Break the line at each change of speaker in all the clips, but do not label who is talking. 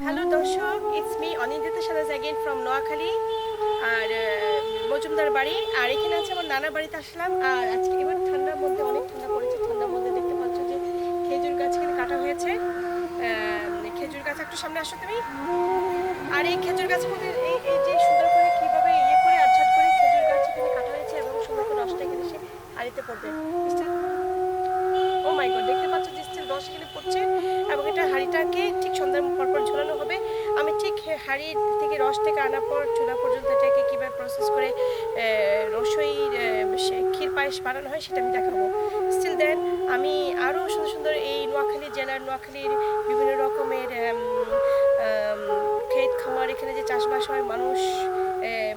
Hello দর্শক, it's me Anindita Sanaj again from Noakhali আর মজুমদার বাড়ি। আর এখানে আছে আমার নানা বাড়িতে আসলাম। আর আজকে এবার ঠান্ডার মধ্যে অনেক ঠান্ডা পড়েছে। ঠান্ডার মধ্যে দেখতে পাচ্ছ যে খেজুর গাছ এখানে কাটা হয়েছে। খেজুর গাছ একটু সামনে আসো তুমি। আর এই খেজুর গাছের মধ্যে এই যে সুন্দর করে কীভাবে ইয়ে করে আটছাট করে খেজুর গাছ এখানে কাটা হয়েছে এবং সুন্দর করে রসটা এখানে সে হাঁড়িতে পড়বে। ও মাই গড, দেখতে পাচ্ছ যে স্টিল রস এখানে পড়ছে এবং এটা হাঁড়িটাকে ঠিক সন্ধ্যার পরপর ঝোলানো হবে। আমি ঠিক হাঁড়ি থেকে রস থেকে আনার পর চুলা পর্যন্ত এটাকে কীভাবে প্রসেস করে রসই ক্ষীর পায়েস বানানো হয় সেটা আমি দেখাবো। স্টিল দেন আমি আরও সুন্দর সুন্দর এই নোয়াখালী জেলার নোয়াখালীর বিভিন্ন রকমের ক্ষেত খামার এখানে যে চাষবাস হয়, মানুষ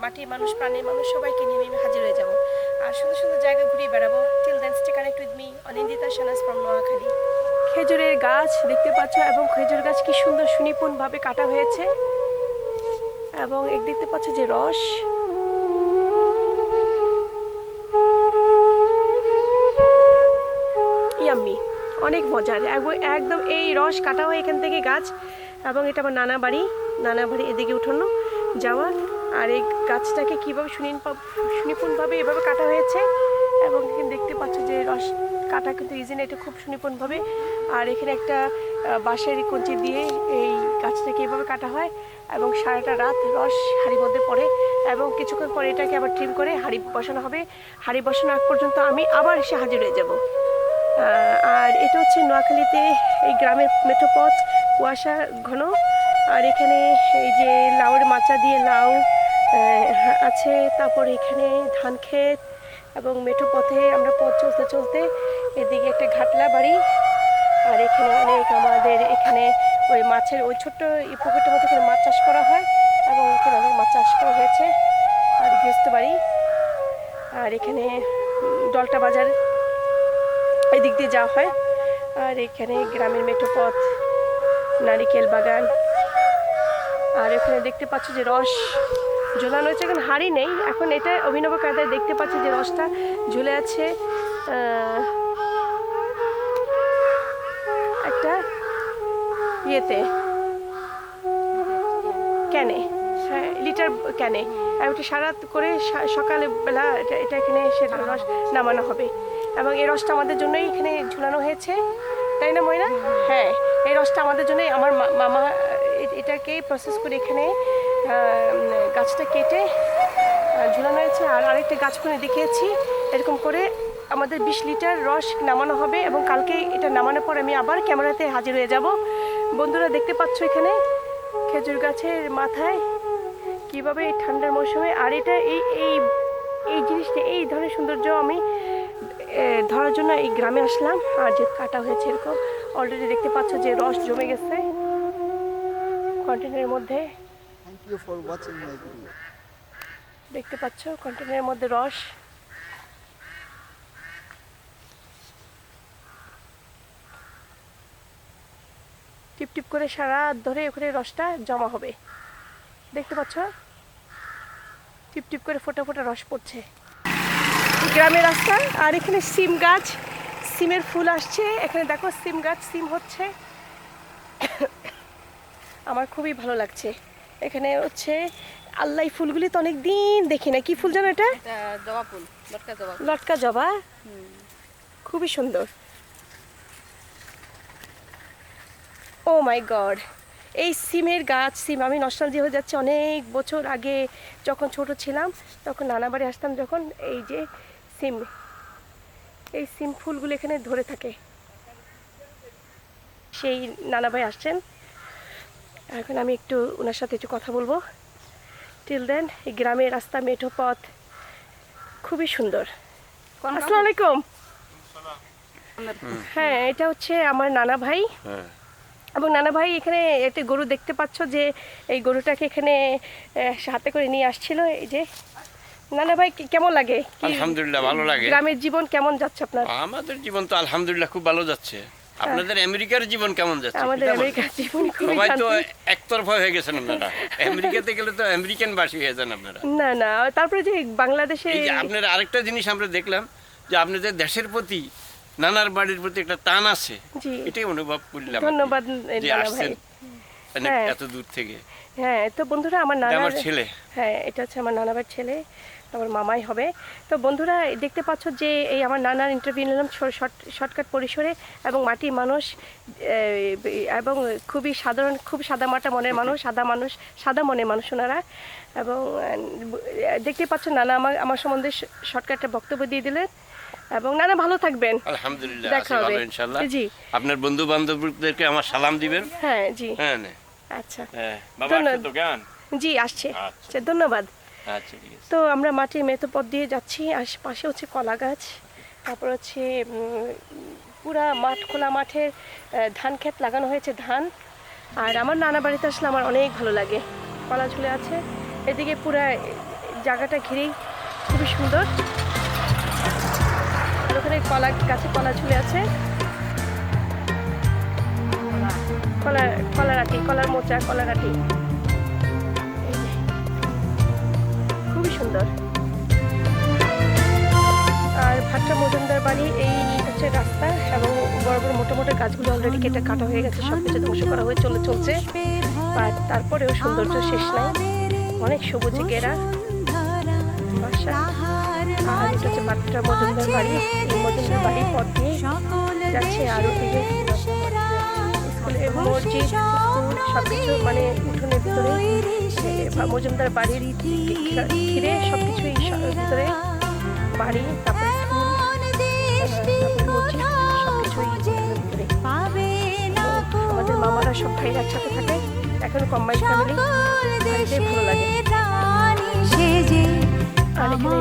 মাটির মানুষ প্রাণীর মানুষ সবাইকে নিয়ে আমি হাজির হয়ে যাব আর সুন্দর সুন্দর জায়গা ঘুরিয়ে বেড়াবো। Till then stay connect with me Anindita Sanaj from Noakhali. খেজুরের গাছ দেখতে পাচ্ছ এবং খেজুর গাছ কি সুন্দর সুনিপুণভাবে কাটা হয়েছে এবং এক দেখতে পাচ্ছ যে রস। ইয়াম্মি, অনেক মজার একদম। এই রস কাটা হয় এখান থেকে গাছ এবং এটা আমার নানা বাড়ি এদিকে উঠানো যাওয়া। আর এই গাছটাকে কীভাবে সুনিপুণভাবে এভাবে কাটা হয়েছে এবং এখানে দেখতে পাচ্ছ যে রস কাটা কিন্তু ইজি না, এটা খুব সুনিপুণভাবে। আর এখানে একটা বাঁশের কঞ্চি দিয়ে এই গাছটাকে এভাবে কাটা হয় এবং সারাটা রাত রস হাঁড়ির মধ্যে পড়ে এবং কিছুক্ষণ পরে এটাকে আবার ট্রিম করে হাঁড়ি বসানো হবে। হাঁড়ি বসানো আগ পর্যন্ত আমি আবার এসে হাজির হয়ে যাব। আর এটা হচ্ছে নোয়াখালীতে এই গ্রামের মেঠোপথ, কুয়াশা ঘন। আর এখানে এই যে লাউয়ের মাচা দিয়ে লাউ আছে, তারপর এখানে ধান ক্ষেত এবং মেঠো পথে আমরা পথ চলতে চলতে এদিকে একটা ঘাটলা বাড়ি। আর এখানে অনেক আমাদের এখানে ওই মাছের ওই ছোট্ট পুকুরটার মধ্যে এখানে মাছ চাষ করা হয় এবং এখানে অনেক মাছ চাষ করা হয়েছে। আর গৃহস্থ বাড়ি। আর এখানে ডলটা বাজার এই দিক দিয়ে যাওয়া হয়। আর এখানে গ্রামের মেঠো পথ, নারিকেল বাগান। আর এখানে দেখতে পাচ্ছ যে রস ঝোলানো হয়েছে, এখন হাঁড়ি নেই, এখন এটা অভিনব কায়দায় দেখতে পাচ্ছি যে রসটা ঝুলে আছে একটা ইয়েতে ক্যানে, হ্যাঁ লিটার ক্যানে। আর ওটা সারা করে সকালবেলা এটা এখানে সে রস নামানো হবে এবং এই রসটা আমাদের জন্যই এখানে ঝুলানো হয়েছে, তাই না ময়না? হ্যাঁ, এই রসটা আমাদের জন্যই আমার মামা এটাকে প্রসেস করে এখানে গাছটা কেটে ঝুলানো হয়েছে। আর আরেকটা গাছ করে দেখিয়েছি, এরকম করে আমাদের 20 লিটার রস নামানো হবে এবং কালকে এটা নামানোর পর আমি আবার ক্যামেরাতে হাজির হয়ে যাব। বন্ধুরা দেখতে পাচ্ছ এখানে খেজুর গাছের মাথায় কীভাবে এই ঠান্ডার মৌসুমে, আর এটা এই জিনিসটা এই ধরনের সৌন্দর্য আমি ধরার জন্য এই গ্রামে আসলাম। আর যে কাটা হয়েছে এরকম অলরেডি দেখতে পাচ্ছ যে রস জমে গেছে কন্টেনারের মধ্যে।
Thank you for watching my video.
দেখতে পাচ্ছ কন্টেনারের মধ্যে রস। টিপ টিপ করে সারা ধরে ওখানে রসটা জমা হবে। দেখতে পাচ্ছ টিপ টিপ করে ফোটা ফোটা রস পড়ছে। গ্রামের রাস্তা। আর এখানে সিম গাছ, সিমের ফুল আসছে। এখানে দেখো সিম গাছ, সিম হচ্ছে। আমার খুবই ভালো লাগছে। এখানে হচ্ছে আল্লাহ, ফুলগুলি তো অনেক দিন দেখি না। কি ফুল জানো এটা?
জবা ফুল, লটকা জবা।
লটকা জবা, খুবই সুন্দর। ও মাই গড, এই সিমের গাছ, সিম আমি নস্টালজি হয়ে যাচ্ছে অনেক বছর আগে যখন ছোট ছিলাম, তখন নানা বাড়ি আসতাম যখন, এই যে সিম, এই সিম ফুলগুলো এখানে ধরে থাকে। সেই নানা ভাই আসছেন, এখন আমি একটু ওনার সাথে একটু কথা বলবো। টিল দেন এই গ্রামের রাস্তা, মেঠো পথ খুবই সুন্দর। আসসালামু আলাইকুম। হ্যাঁ, এটা হচ্ছে আমার নানা ভাই এবং নানা ভাই এখানে একটা গরু দেখতে পাচ্ছ যে এই গরুটাকে এখানে হাতে করে নিয়ে আসছিল। এই যে নানা ভাই, কেমন লাগে?
আলহামদুলিল্লাহ ভালো লাগে।
গ্রামের জীবন কেমন যাচ্ছে আপনার?
আমাদের জীবন তো আলহামদুলিল্লাহ খুব ভালো যাচ্ছে। আপনাদের আমেরিকার জীবন কেমন যাচ্ছে?
আমাদের আমেরিকার জীবন খুবই
সবাই তো
শান্তি।
একতরফা হয়ে গেছেন আপনারা। আমেরিকাতে গেলে তো আমেরিকান বাসী হয়ে যান আপনারা।
না না, তারপরে যে বাংলাদেশে
এই যে আপনারা আরেকটা জিনিস আমরা দেখলাম যে আপনাদের দেশের প্রতি, নানার বাড়ির প্রতি একটা টান আছে,
জি,
এটাই অনুভব করলাম।
ধন্যবাদ
যে
নানা ভাই।
আসছেন
হ্যাঁ।
এত দূর থেকে।
হ্যাঁ, তো বন্ধুরা আমার
এটা
নানার
আমার ছেলে।
হ্যাঁ, এটা হচ্ছে আমার নানাবার ছেলে, আমার মামাই হবে। তো বন্ধুরা দেখতে পাচ্ছ যে এই আমার নানার ইন্টারভিউ নিলাম শর্টকাট পরিসরে, এবং মাটির মানুষ এবং খুবই সাধারণ, খুব সাদামাটা মনের মানুষ, সাদা মনের মানুষ ওনারা। এবং দেখতে পাচ্ছ নানা আমার সম্বন্ধে শর্টকাটে বক্তব্য দিয়ে দিলেন। এবং নানা ভালো থাকবেন,
আলহামদুলিল্লাহ
দেখা
আছি
হবে
ভালো ইনশাআল্লাহ।
জি।
আপনার বন্ধু বান্ধবদেরকে আমার সালাম দিবেন।
হ্যাঁ জি,
হ্যাঁ না
আচ্ছা
হ্যাঁ বাবা
ধন্যবাদ।
আসছে তো কেমন?
জি আসছে,
আচ্ছা।
আচ্ছা ধন্যবাদ।
আচ্ছা ঠিক আছে।
তো আমরা মাটির মেতো পথ দিয়ে যাচ্ছি, আশেপাশে হচ্ছে কলা গাছ, তারপর হচ্ছে পুরা মাঠ, খোলা মাঠের ধান ক্ষেত লাগানো হয়েছে, ধান। আর আমার নানা বাড়িতে আসলে আমার অনেক ভালো লাগে, কলা ঝুলে আছে এদিকে, পুরা জায়গাটা ঘিরেই খুবই সুন্দর। আর ওখানে কলা গাছে কলা ঝুলে আছে, কলারাটি, কলার মোচা, কলারাটি, খুবই সুন্দর। আর ভাট্টা মজুমদার বাড়ি, এই হচ্ছে রাস্তা, এবং বড় বড় মোটা মোটা গাছগুলো অলরেডি কেটে কাটা হয়ে গেছে, সব কিছু ধ্বংস করা হয়ে চলছে। আর তারপরেও সৌন্দর্য শেষ নাই, অনেক সবুজে ঘেরা বাসা। আর এটা হচ্ছে ভাট্টা মজুমদার বাড়ি, এই মজুমদার বাড়ির পথ দিয়ে যাচ্ছে। আর ওদিকে স্কুলের মসজিদ, স্কুল সবকিছু মানে উঠোনের ভিতরে, মজুমদার বাড়ির ঘিরে সবকিছুই ভিতরে, বাড়ি, তারপর স্কুল, তারপর মসজিদ, সবকিছুই উঠোনের ভিতরে। আমাদের মামারা সব ভাইরা একসাথে থাকে, এখন কম্বাইন্ড ফ্যামিলি, এটাই ভালো লাগে। আর এখানে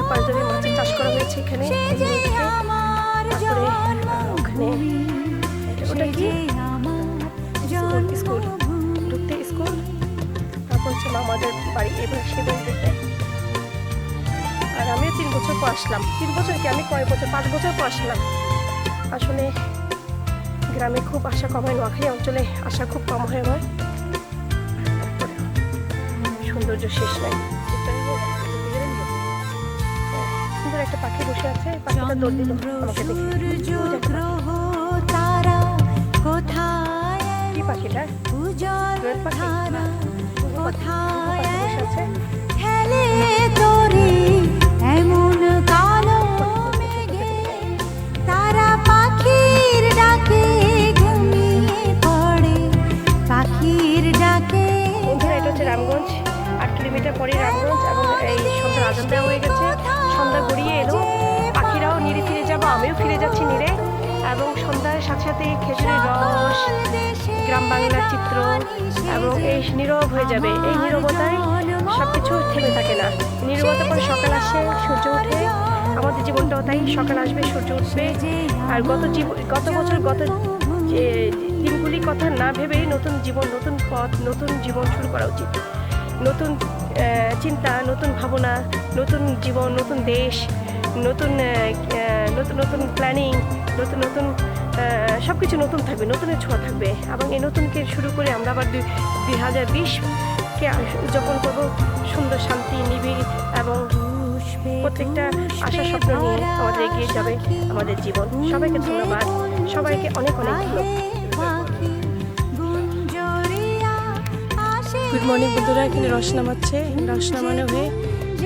পাঁচজনের মাছের চাষ করা হয়েছে এখানে, তারপরে ওখানে ওটা কি স্কুল, ঢুকতে স্কুল, তারপর হচ্ছে মামাদের বাড়ি, এবার সে দেখতে। আর আমিও 3 বছর পর আসলাম, 3 বছর কি, আমি কয়েক বছর, 5 বছর পর আসলাম। আসলে গ্রামে খুব আসা কম হয়, নোয়াখালী অঞ্চলে আসা খুব কম হয় আমার। তারপরে সৌন্দর্য শেষ নাই। সুন্দর একটা পাখি বসে আছে, পাখিটা দৌড় দিল আমাকে দেখে। কি পাখিটা? দোয়েল পাখি, পাখি বসে আছে।
তারা পাখির ডাকে ঘুমিয়ে পড়ে, পাখির ডাকে।
বন্ধুরা এটা হচ্ছে রামগঞ্জ, 8 কিলোমিটার পরে রামগঞ্জ, এবং এই সন্ধ্যার আজান দেওয়া হয়ে গেছে, সন্ধ্যা গড়িয়ে এলো, পাখিরাও নিরে ফিরে যাবো, আমিও ফিরে যাচ্ছি নিরে। এবং সন্ধ্যার সাথে সাথে খেজুরের রস, গ্রাম বাংলার চিত্র, এবং এই নীরব হয়ে যাবে। এই নীরবতায় সবকিছু থেমে থাকে না, নীরবতার পরে সকাল আসে, সূর্য ওঠে। আমাদের জীবনটাও তাই, সকাল আসবে, সূর্য উঠবে। আর গত বছর যে দিনগুলি কথা না ভেবে নতুন জীবন, নতুন পথ, নতুন জীবন শুরু করা উচিত। নতুন চিন্তা, নতুন ভাবনা, নতুন জীবন, নতুন দেশ, নতুন নতুন প্ল্যানিং, নতুন সব কিছু নতুন থাকবে, নতুনের ছোঁয়া থাকবে। এবং এই নতুনকে শুরু করে আমরা আবার 2020কে উদযাপন করবো সুন্দর, শান্তি, নিবিড়, এবং প্রত্যেকটা আশা স্বপ্ন নিয়ে আমাদের এগিয়ে যাবে আমাদের জীবন। সবাইকে ধন্যবাদ, সবাইকে অনেক অনেক ধন্যবাদ। গুড মর্নিং বন্ধুরা, এখানে রস নামাচ্ছে, রস নামানো হয়ে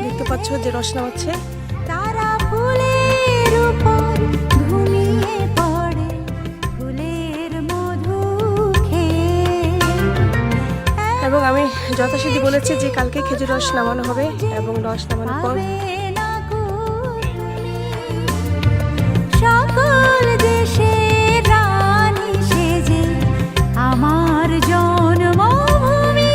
দেখতে পাচ্ছ যে রস নামাচ্ছে।
তারা ফুলের উপর ঘুমিয়ে পড়ে, ফুলের মধু খেয়ে।
এবং আমি যথাসাধ্য বলেছি যে কালকে খেজুর রস নামানো হবে, এবং রস নামানোর পর
সকল দেশের রানী সেজে আমার জন্মভূমি,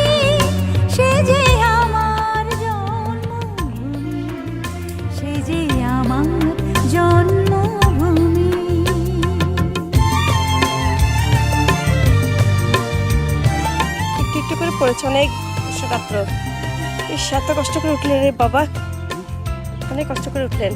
সেজে আমার জন্মভূমি, সেজে আমার জন্মভূমি।
একটু একটু করে পড়েছে অনেক রাত্র। এত কষ্ট করে উঠলেন রে বাবা, অনেক কষ্ট করে উঠলেন।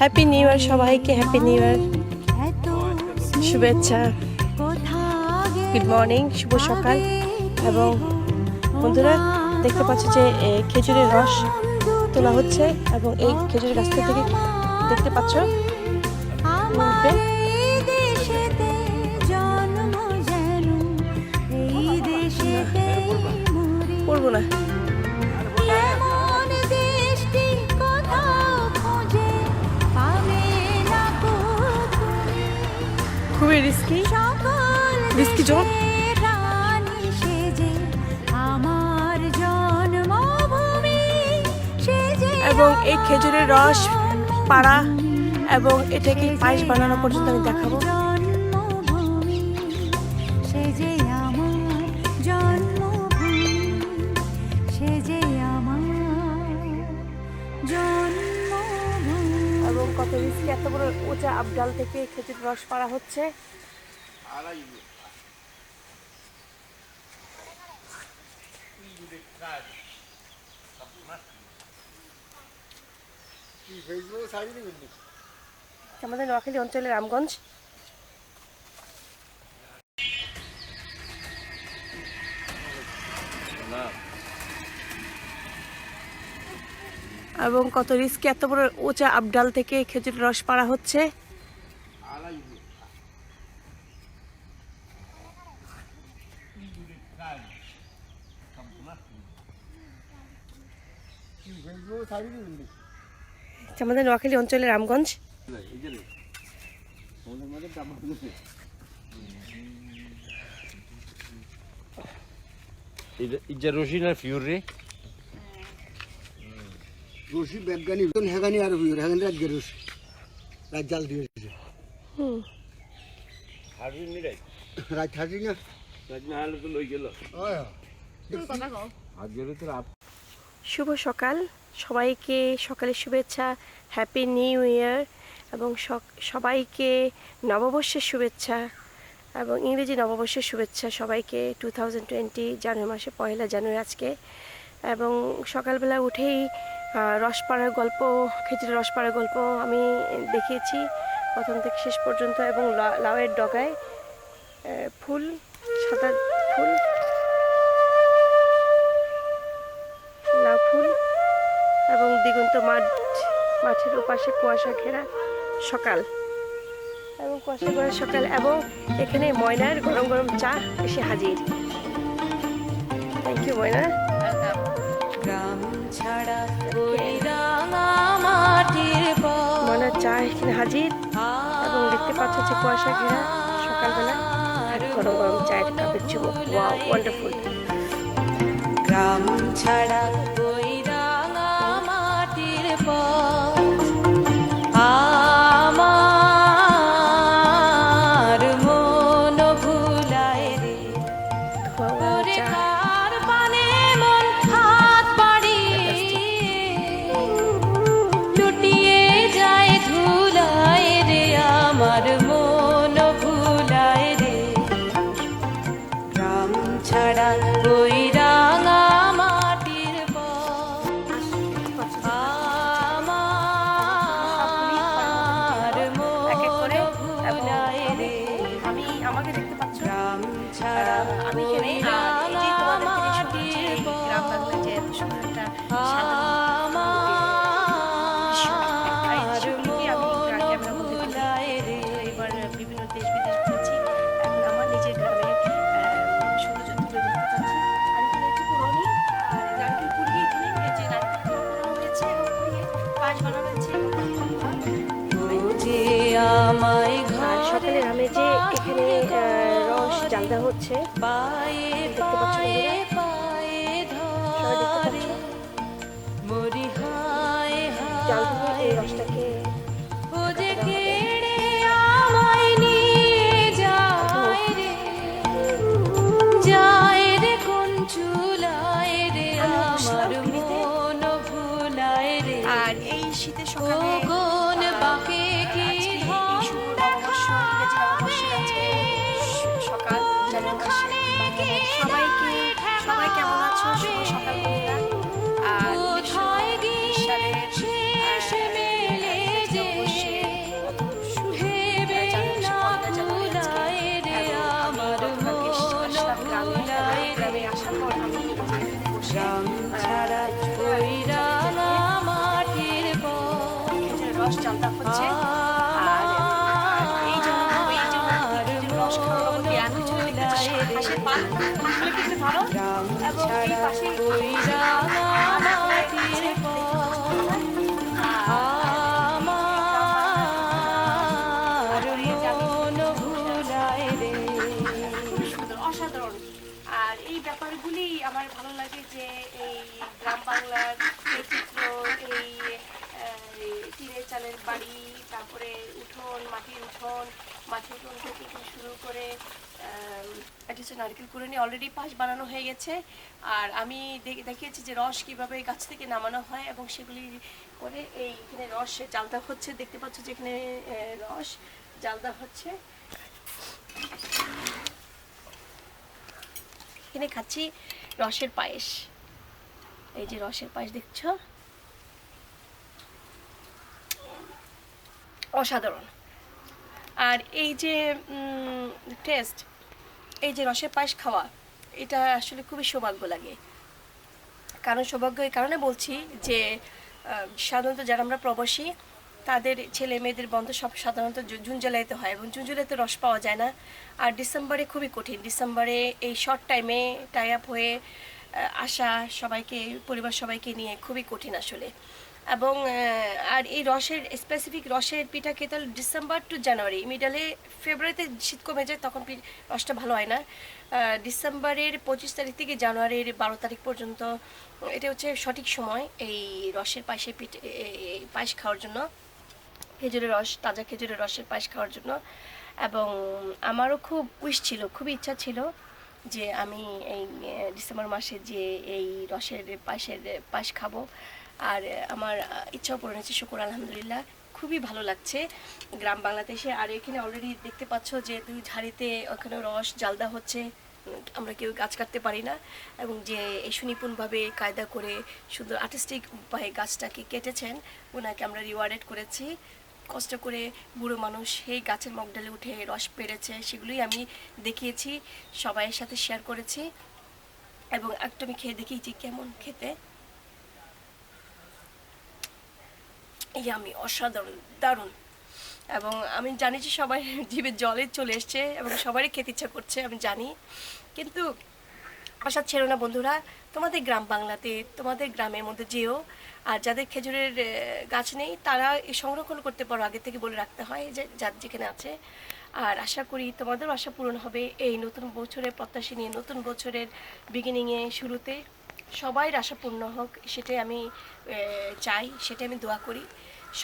হ্যাপি নিউ ইয়ার সবাইকে, হ্যাপি নিউ ইয়ার, শুভেচ্ছা, গুড মর্নিং, শুভ সকাল। এবং বন্ধুরা দেখতে পাচ্ছ যে খেজুরের রস তোলা হচ্ছে এবং এই খেজুর গাছটা থেকে দেখতে পাচ্ছ
আমার এই দেশেতে জন্ম যেন এই দেশেতে মরি
পড়বো না।
এমন দেশটি কোথাও খোঁজে পাবে না কো তুমি
খুবই রিস্কি
সকল
রিস্কি জোন।
দেশের রানী সেজে আমার জন্মভূমি সেজে
এবং এই খেজুরের রস পাড়া এবং এটাকে পায়েস বানানো পর্যন্ত আমি দেখাবো।
জন্মভূমি সেজে আমার জন্মভূমি সেজে আমার জন্মভূমি
এবং কত রিস্কি, এত বড় উঁচা আবডাল থেকে খেজুর রস পাড়া হচ্ছে। আমাদের নোয়াখালী অঞ্চলের রামগঞ্জ। এবং কত রিস্কি, এত বড় উঁচা আবডাল থেকে খেজুর রস পাড়া হচ্ছে। আমাদের নোয়াখালী অঞ্চলের রামগঞ্জ।
ইজা রশিনা ফিউরি
রশি বিজ্ঞানী হেগানি আর হেগানি রাজ্যের রশি রাজ জাল দিয়েছে
হারবিন নিরাই
রাজ থাকি না
রাজনা হালে তো লই গেল আজের তো
শুভ সকাল সবাইকে, সকালের শুভেচ্ছা, হ্যাপি নিউ ইয়ার এবং সবাইকে নববর্ষের শুভেচ্ছা এবং ইংরেজি নববর্ষের শুভেচ্ছা সবাইকে। 2020 জানুয়ারি মাসে 1 জানুয়ারি আজকে। এবং সকালবেলা উঠেই রসপাড়ার গল্প, খেজুরের রসপাড়ার গল্প আমি দেখিয়েছি প্রথম থেকে শেষ পর্যন্ত। এবং লাউয়ের ডগায় ফুল, সাদা ফুল, লাউ ফুল এবং দিগন্ত মাঠের ওপাশে কুয়াশা ঘেরা সকাল এবং কুয়াশা ঘেরা সকাল। এবং এখানে ময়নার গরম গরম চা এসে হাজির। থ্যাংক ইউ ময়না।
গ্রাম ছাড়া ওই রাঙা মাটির পথ
ময়নার চা এখানে হাজির এবং দেখতে পাচ্ছ যে কুয়াশা ঘেরা সকালবেলা আর গরম গরম চায়ের কাপের চুমুক। Wow, wonderful.
গ্রাম ছাড়া ওই রাঙা মাটির পথ আমার মন ভুলায় রে ওরে কার পানে মন হাত বাড়িয়ে লুটিয়ে যায় ধুলায় রে আমার মন ভুলায় রে গ্রাম ছাড়া ওই রাঙা মাটির পথ আমার
এক এক করে
মন
এবং
ভুলায় রে
আমি আমাকে দেখতে পাচ্ছ
গ্রাম ছাড়া
আমি এখানে এই যে তোমাদেরকে যে শোনাচ্ছি এই গ্রাম বাংলায় যে এত সুন্দর একটা এবার বিভিন্ন দেশ বিদেশ ঘুরেছি। এখন আমার নিজের গ্রামের সৌন্দর্য তুলে ধরতে চাচ্ছি। আর এখানে একটু পুরোনি আর নারকেল পুড়িয়ে এখানে এই যে নারকেল পুরানো হয়েছে এবং পুড়িয়ে পায়েস বানানো হয়েছে।
যে আমায়
আর
ঘর
সকালে আমি যে এখানে রস জাল দেওয়া হচ্ছে
পায়ে
দেখতে পাচ্ছ
পায়ে
বন্ধুরা?
পায়ে
সবাই দেখতে
ধরে
পাচ্ছ?
মরি হায়
জাল থেকে এই
হায়
রসটাকে
ও যে কেড়ে আমায় নিয়ে যায় রে যায় রে কোন চুলায় রে
আমি বসলাম
আমার
পিড়িতে।
মন ভুলায় রে
আর এই শীতের
ও
সকালে
কোন বাকে কি
আজকে এই শুভ নববর্ষ, ইংরেজি নববর্ষের আজকে সকাল জানুয়ারি মাসে। সবাই কেমন আছো? শুভ সকাল বন্ধুরা। আর 1920 সালের
শেষ মেলে যে ভেবে না ভুলায় রে আমার মন ভুলায় রে
গ্রামে আসার পর আমি
গ্রাম ছাড়া ওই রাঙা
রস চালটা হচ্ছে। আর এই যে রস খাওয়ানো জ্ঞান হাঁসের পা হাঁসগুলো কিন্তু ভালো, এবং এই পাশে অসাধারণ। আর এই ব্যাপারগুলি আমার ভালো লাগে যে এই গ্রাম বাংলার এই চিত্র, এই টিনের চালের বাড়ি, তারপরে উঠোন, মাটির উঠোন থেকে শুরু করে এটা হচ্ছে নারকেল কুড়ানি অলরেডি পাশ বানানো হয়ে গেছে। আর আমি দেখিয়েছি যে রস কীভাবে গাছ থেকে নামানো হয় এবং সেগুলি করে এইখানে রস জালদা হচ্ছে। দেখতে পাচ্ছ যে এখানে রস জালদা হচ্ছে। এখানে খাচ্ছি রসের পায়েস। এই যে রসের পায়েস দেখছো, অসাধারণ। আর এই যে টেস্ট, এই যে রসের পায়েস খাওয়া, এটা আসলে খুবই সৌভাগ্য লাগে। কারণ সৌভাগ্য এই কারণে বলছি যে সাধারণত যারা আমরা প্রবাসী তাদের ছেলে মেয়েদের বন্ধ সব সাধারণত জুন জুলাইতে হয়, এবং জুন জুলাইতে রস পাওয়া যায় না। আর ডিসেম্বরে খুবই কঠিন, ডিসেম্বরে এই শর্ট টাইমে টাই আপ হয়ে আসা সবাইকে, পরিবার সবাইকে নিয়ে খুবই কঠিন আসলে। এবং আর এই রসের স্পেসিফিক রসের পিঠা খেতে হলে ডিসেম্বর টু জানুয়ারি, মিডলে ফেব্রুয়ারিতে শীত কমে যায়, তখন রসটা ভালো হয় না। ডিসেম্বরের 25 তারিখ থেকে জানুয়ারির 12 তারিখ পর্যন্ত এটা হচ্ছে সঠিক সময় এই রসের পায়েসের পায়েস খাওয়ার জন্য, খেজুরের রস, তাজা খেজুরের রসের পায়েস খাওয়ার জন্য। এবং আমারও খুব উইশ ছিল, খুবই ইচ্ছা ছিল যে আমি এই ডিসেম্বর মাসে যে এই রসের পায়েস খাবো। আর আমার ইচ্ছাও পূরণ হয়েছে, শুকর আলহামদুলিল্লাহ। খুবই ভালো লাগছে গ্রাম বাংলাতে এসে। আর এখানে অলরেডি দেখতে পাচ্ছ যে দুই ঝাড়িতে ওখানে রস জালদা হচ্ছে। আমরা কেউ গাছ কাটতে পারি না, এবং যে এই সুনিপুণভাবে কায়দা করে সুন্দর আর্টিস্টিক উপায়ে গাছটাকে কেটেছেন, ওনাকে আমরা রিওয়ার্ডেড করেছি। কষ্ট করে বুড়ো মানুষ সেই গাছের মগডালে উঠে রস পেরেছে, সেগুলোই আমি দেখিয়েছি, সবাইয়ের সাথে শেয়ার করেছি। এবং একটা আমি খেয়ে দেখিয়েছি কেমন খেতে। এই আমি অসাধারণ, দারুণ। এবং আমি জানি যে সবাই জিভে জলে চলে এসছে এবং সবারই খেতে ইচ্ছা করছে, আমি জানি। কিন্তু আশা ছেড়ো না বন্ধুরা, তোমাদের গ্রাম বাংলাতে, তোমাদের গ্রামের মধ্যে যেও। আর যাদের খেজুরের গাছ নেই তারা সংরক্ষণ করতে পারো, আগে থেকে বলে রাখতে হয় যে যার যেখানে আছে। আর আশা করি তোমাদেরও আশা পূরণ হবে এই নতুন বছরের প্রত্যাশা নিয়ে, নতুন বছরের বিগিনিংয়ে, শুরুতে সবাই আশা পূর্ণ হোক, সেটাই আমি চাই, সেটাই আমি দোয়া করি।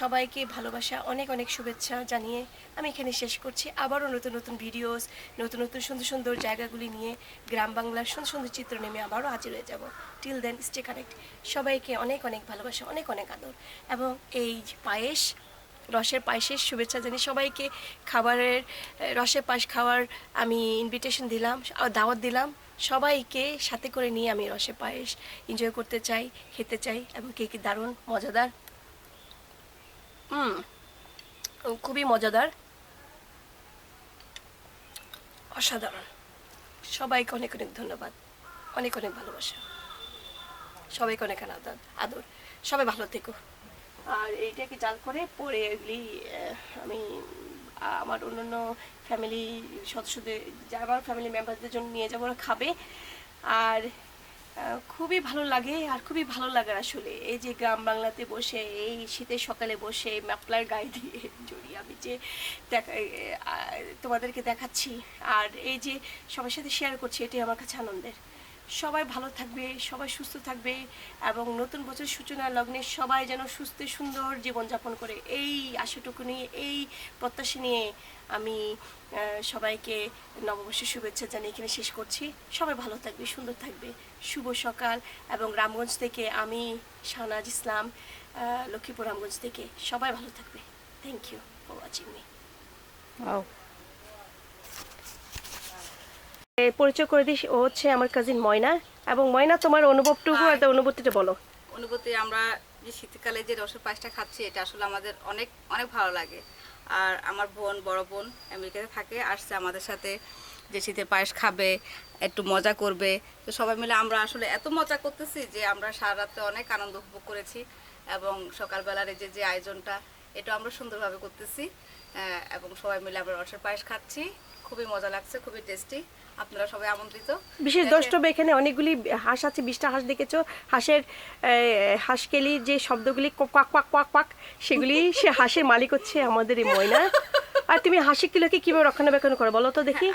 সবাইকে ভালোবাসা, অনেক অনেক শুভেচ্ছা জানিয়ে আমি এখানে শেষ করছি। আবারও নতুন নতুন ভিডিওস, নতুন নতুন সুন্দর সুন্দর জায়গাগুলি নিয়ে, গ্রাম বাংলার সুন্দর সুন্দর চিত্র নেমে আবারও হাজির হয়ে যাব। Till then stay connect. সবাইকে অনেক অনেক ভালোবাসা, অনেক অনেক আদর। এবং এই পায়েস, রসের পায়েসের শুভেচ্ছা জানিয়ে সবাইকে খাবারের রসের পায়েস খাওয়ার আমি ইনভিটেশন দিলাম, দাওয়াত দিলাম। সবাইকে সাথে করে নিয়ে আমি রসের পায়েস এনজয় করতে চাই, খেতে চাই। এবং কি দারুণ মজাদার, খুবই মজাদার, অসাধারণ। সবাইকে অনেক অনেক ধন্যবাদ, অনেক অনেক ভালোবাসা, সবাইকে অনেক আদর। সবাই ভালো থেকো। আর এইটাকে জাল করে পরে এগুলি আমি আমার অন্যান্য ফ্যামিলি সদস্যদের, আমার ফ্যামিলি মেম্বারদের জন্য নিয়ে যাবো, ওরা খাবে। আর খুবই ভালো লাগে। আর খুবই ভালো লাগে আসলে এই যে গ্রাম বাংলাতে বসে, এই শীতের সকালে বসে মাফলার গায়ে দিয়ে জড়িয়ে আমি যে তোমাদেরকে দেখাচ্ছি, আর এই যে সবার সাথে শেয়ার করছি, এটাই আমার কাছে আনন্দের। সবাই ভালো থাকবে, সবাই সুস্থ থাকবে, এবং নতুন বছর সূচনা লগ্নে সবাই যেন সুস্থ সুন্দর জীবনযাপন করে, এই আশাটুকু নিয়ে, এই প্রত্যাশা নিয়ে আমি সবাইকে নববর্ষের শুভেচ্ছা জানিয়ে এখানে শেষ করছি। সবাই ভালো থাকবে, সুন্দর থাকবে। শুভ সকাল। এবং রামগঞ্জ থেকে আমি শাহনাজ ইসলাম, লক্ষ্মীপুর রামগঞ্জ থেকে। সবাই ভালো থাকবে। Thank you for watching me. পরিচয় করে দিস, ও হচ্ছে আমার কাজিন ময়না। এবং ময়না, তোমার অনুভবটুকু একটা অনুভূতিটা বলো।
অনুভূতি, আমরা যে শীতকালে যে রসের পায়েসটা খাচ্ছি, এটা আসলে আমাদের অনেক অনেক ভালো লাগে। আর আমার বোন, বড় বোন আমেরিকাতে থাকে, আসছে আমাদের সাথে যে শীতের পায়েস খাবে, একটু মজা করবে। তো সবাই মিলে আমরা আসলে এত মজা করতেছি যে আমরা সারা রাতে অনেক আনন্দ উপভোগ করেছি। এবং সকালবেলার এই যে আয়োজনটা, এটা আমরা সুন্দরভাবে করতেছি এবং সবাই মিলে আমরা রসের পায়েস খাচ্ছি। খুবই মজা লাগছে, খুবই টেস্টি। আপনারা সবাই আমন্ত্রিত।
বিশেষ দ্রষ্টব্য এখানে অনেকগুলি হাঁস আছে, 20টা হাঁস দেখেছো। হাঁসের হাঁসকেলি যে শব্দগুলি কোয়াক কোয়াক কোয়াক কোয়াক, সেগুলি সে হাঁসের মালিক হচ্ছে আমাদের এই ময়না। আর তুমি হাঁসগুলোকে কিভাবে রক্ষণাবেক্ষণ করো বলো তো দেখি।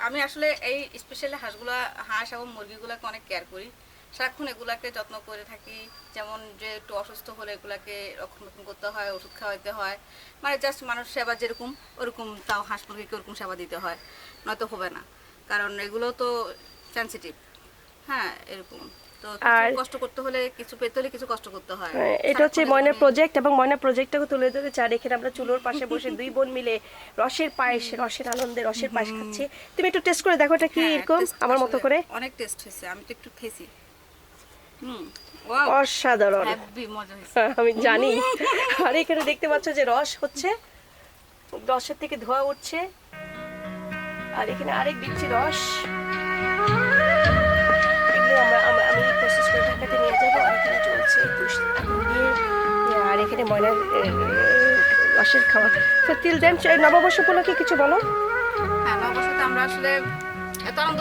আমি আসলে এই স্পেশালি হাঁস এবং মুরগিগুলোকে অনেক কেয়ার করি, সারাক্ষণ এগুলাকে যত্ন করে থাকি। যেমন যে একটু অসুস্থ হলে এগুলাকে রক্ষণাবেক্ষণ করতে হয়, ওষুধ খাওয়াইতে হয়, মানে জাস্ট মানুষ সেবা যেরকম ওরকম তাও হাঁস মুরগিকে ওরকম সেবা দিতে হয়, নয়তো হবে না, কারণ এগুলো তো সেনসিটিভ। হ্যাঁ, এরকম তো কষ্ট করতে হলে, কিছু পেতে হলে কিছু কষ্ট করতে হয়।
এটা হচ্ছে ময়নার প্রজেক্ট, এবং ময়নার প্রজেক্টটাকে তুলে ধরেছে। আর এখানে আমরা চুলোর পাশে বসে 2 বোন মিলে রসের পায়েস, রসের আনন্দে রসের পায়েস খাচ্ছি। তুমি একটু টেস্ট করে দেখো এটা কি এরকম আমার মতো করে।
অনেক টেস্ট হয়েছে, আমি তো একটু খেয়েছি।
অসাধারণ,
হেভি মজা হয়েছে।
আমি জানি। আর এখানে দেখতে পাচ্ছ যে রস হচ্ছে, রসের থেকে ধোঁয়া উঠছে, আর এখানে আরেক দিচ্ছি রস। আমি প্রসেস করে ঢাকাতে নিয়ে যাবো। আর এখানে চলছে আর এখানে ময়নার রসের খাওয়া। তো তিল দেন নববর্ষ উপলক্ষে কিছু বলো।
হ্যাঁ, নববর্ষতে আমরা আসলে এত আনন্দ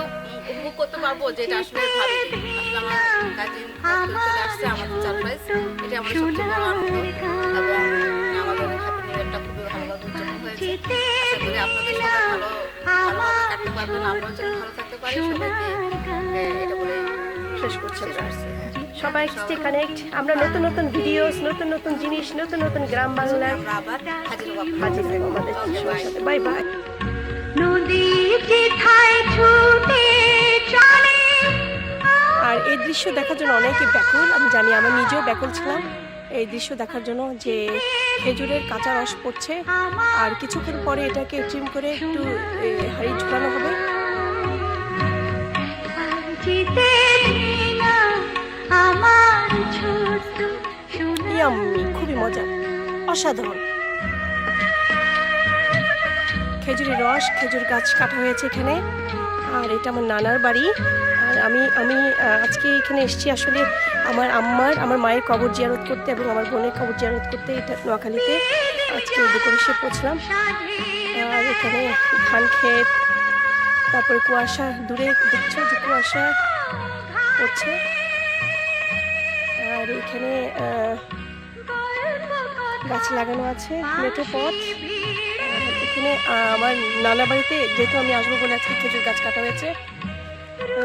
উপভোগ করতে পারবো যেটা আসলে ভাবিনি। আসলে আমার কাজিন চলে আসছে, আমাদের সারপ্রাইজ, এটা আমাদের সবচেয়ে বড় আনন্দ। এবং আমাদের হ্যাপি নিউ ইয়ারটা খুবই ভালোভাবে উদযাপন হয়েছে। আশা করি আপনাদের সবাই ভালোভাবে কাটতে পারবেন, আমরাও যেন ভালো থাকতে পারি। সবাইকে এটা বলে
শেষ করছি। সবাই স্টে কানেক্ট। আমরা নতুন নতুন ভিডিওস, নতুন নতুন জিনিস, নতুন নতুন গ্রাম বাংলার
আমরা আবার হাজির হবো
হাজির হবো আমাদের সবার সাথে। Bye bye. আর এই দৃশ্য দেখার জন্য অনেকে ব্যাকুল, আমি জানি, আমি নিজেও ব্যাকুল ছিলাম এই দৃশ্য দেখার জন্য, যে খেজুরের কাঁচা রস পড়ছে আর কিছুক্ষণ পরে এটাকে চিম করে একটু হাঁড়ি ঝুলানো হবে। ইয়াম্মি, খুবই মজা, অসাধারণ। খেজুরের রস, খেজুর গাছ কাটা হয়েছে এখানে। আর এটা আমার নানার বাড়ি। আর আমি আজকে এখানে এসেছি আসলে আমার মায়ের কবর জিয়ারত করতে এবং আমার বোনের কবর জিয়ারত করতে। এটা নোয়াখালীতে আজকে দুপুরে এসে পৌঁছলাম। আর এখানে ধান ক্ষেত, তারপরে কুয়াশা, দূরে দেখছো যে কুয়াশা পড়ছে। আর এখানে গাছ লাগানো আছে, মেঠো পথ। এখানে আমার নানা বাড়িতে যেহেতু আমি আসবো বলে আজকে খেজুর গাছ কাটা হয়েছে।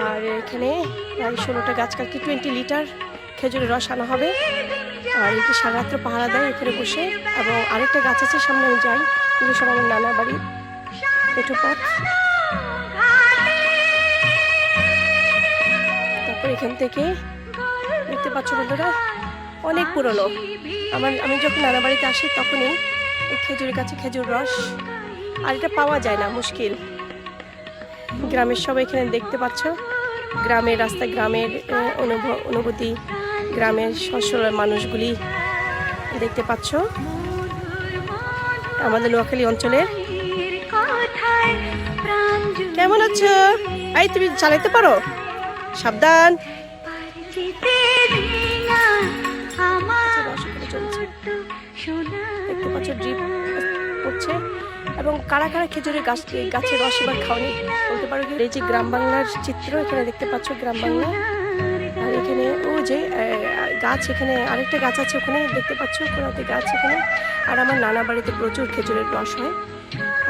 আর এখানে প্রায় 16টা গাছ কাটতে 20 লিটার খেজুরের রস আনা হবে। আর এটি সারা রাত্র পাহারা দেয় এখানে বসে। এবং আরেকটা গাছ আছে সামনে, আমি যাই, এগুলো সব আমার নানা বাড়ির মেঠো পথ। তারপর এখান থেকে দেখতে পাচ্ছ বন্ধুরা, অনেক পুরনো। আমি যখন নানা বাড়িতে আসি তখনই এই খেজুরের গাছে খেজুর রস, আর এটা পাওয়া যায় না, মুশকিল। গ্রামের সবাই এখানে দেখতে পাচ্ছ, গ্রামের রাস্তা, গ্রামের অনুভূতি, গ্রামের সচ্ছল মানুষগুলি দেখতে পাচ্ছ আমাদের নোয়াখালী অঞ্চলের। কেমন আছো? এই তুমি চালাতে পারো? সাবধান। দেখতে পাচ্ছ ড্রিপ করছে। এবং কারা কারা খেজুরের গাছের রস এবার খাওনি বলতে পারো। এই যে গ্রাম বাংলার চিত্র এখানে দেখতে পাচ্ছ, গ্রাম বাংলা। আর এখানে ও যে গাছ, এখানে আরেকটা গাছ আছে ওখানে দেখতে পাচ্ছ, কোনাতে গাছ এখানে। আর আমার নানা বাড়িতে প্রচুর খেজুরের রস হয়।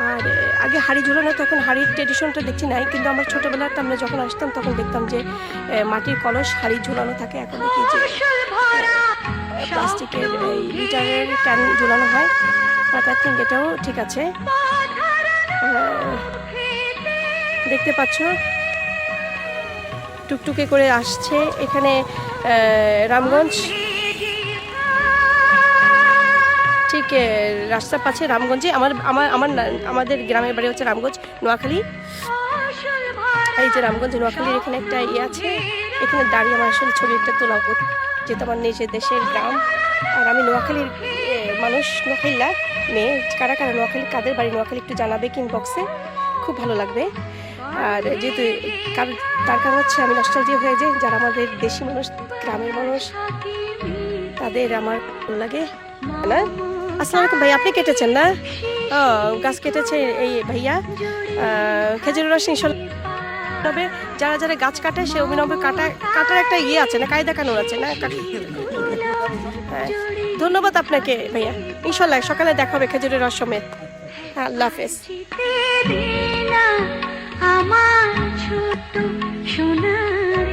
আর আগে হাঁড়ি ঝুলানো, তখন হাঁড়ির ট্রেডিশনটা দেখছি নাই, কিন্তু আমরা ছোটোবেলাতে আমরা যখন আসতাম তখন দেখতাম যে মাটির কলস হাঁড়ি ঝুলানো থাকে। এখন দেখি যে প্লাস্টিকের এই লিটারের ক্যান ঝুলানো হয়। বাট আই থিঙ্ক এটাও ঠিক আছে। দেখতে পাচ্ছ টুকটুকে করে আসছে এখানে রামগঞ্জ, ঠিক রাস্তার পাশে রামগঞ্জে। আমাদের গ্রামের বাড়ি হচ্ছে রামগঞ্জ, নোয়াখালী। এই যে রামগঞ্জ নোয়াখালীর এখানে একটা আছে, এখানে দাঁড়িয়ে আমার আসলে ছবি একটা তোলা যেহেতু আমার নিজের দেশের গ্রাম। আর আমি নোয়াখালীর মানুষ, নোয়াখালীর মেয়ে। কারা কারা নোয়াখালী, কাদের বাড়ি নোয়াখালী একটু জানাবে ইনবক্সে, খুব ভালো লাগবে। আর যেহেতু তার কারণ হচ্ছে আমি নস্টালজিয়া হয়ে যাই, যারা আমাদের দেশি মানুষ, গ্রামের মানুষ, তাদের আমার ভালো লাগে না। আসসালামু আলাইকুম ভাই, আপনি কেটেছেন না? ও, গাছ কেটেছে এই ভাইয়া। খেজুরের রস তবে যারা যারা গাছ কাটায় সে অভিনবে কাটার একটা ইয়ে আছে না, কায়দা কানুন আছে না? হ্যাঁ, ধন্যবাদ আপনাকে ভাইয়া। ইনশাল্লাহ সকালে দেখা হবে খেজুরের রস সমেত। হ্যাঁ, আল্লাহ হাফেজ।
আমার ছোট সোনার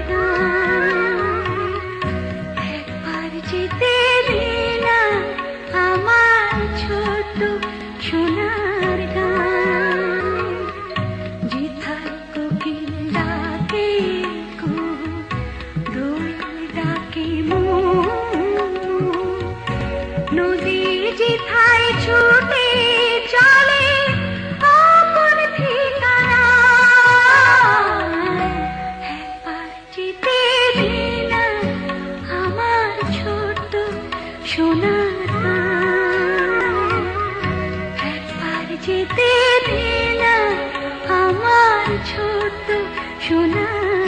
একবার যেতে দিনা আমার ছোট সোনার জিথার কোকিল ডাকে দোল ডাকে নদী জিথায় ছুটে চলে আপন ঠিকানা একবার যেতে দিনা আমার ছোট সোনার একবার যেতে দিনা আমার ছোট সোনার